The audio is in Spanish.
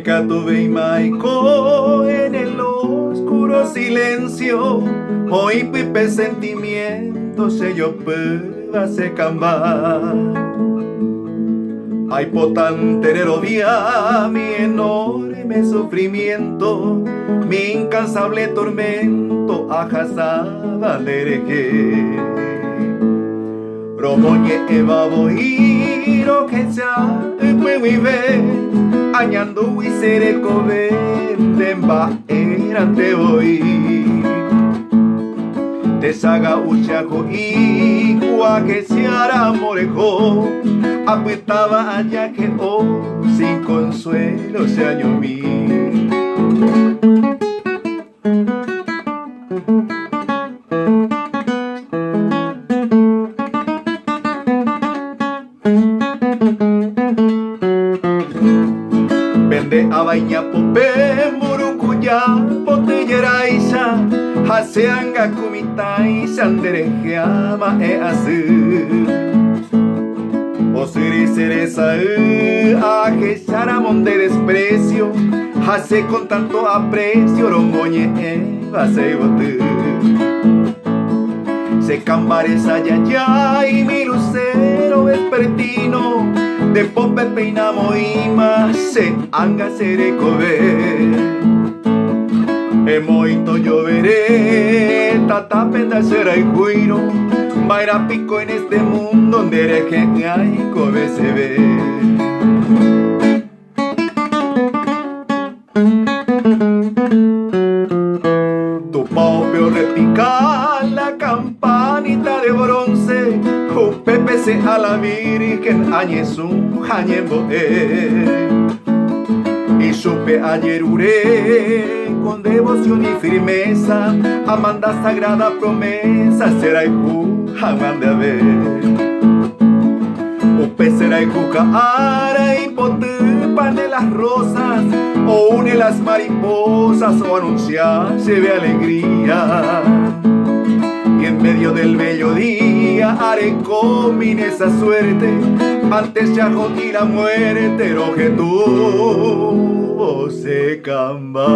tuve y maico en el oscuro silencio. Hoy pipe sentimientos se yo pueda se cambar. Ay potanterero día mi enorme sufrimiento, mi incansable tormento ajasaba dereje. Romoñe eva boiro que ya puevive añando y seré covendemba erante hoy. Te saga uchaco y que se hará morejo, apretaba allá que sin consuelo se halló mí. Vende a baña pope murucuya botellera isa haseanga kumitai sanderejeama asu osiri cereza ajecharamon de desprecio hace con tanto aprecio romoñe eva se bote se cambaresa ya y mi lucero vespertino de pope peinamo y más se anga seré cover. Emoito lloveré, tata penda será y juiro, vaira pico en este mundo donde eres que hay cobe se ve. Tu paupio repica la campanita de bronce, Pepe se a la virgen añesu jañembo y supe ayer uré con devoción y firmeza amanda sagrada promesa será y jamás de haber Upe será y ara y pan de las rosas o une las mariposas o anuncia se ve alegría. Y en medio del bello día haré comin esa suerte antes ya y la muerte lo que tuvo se camba.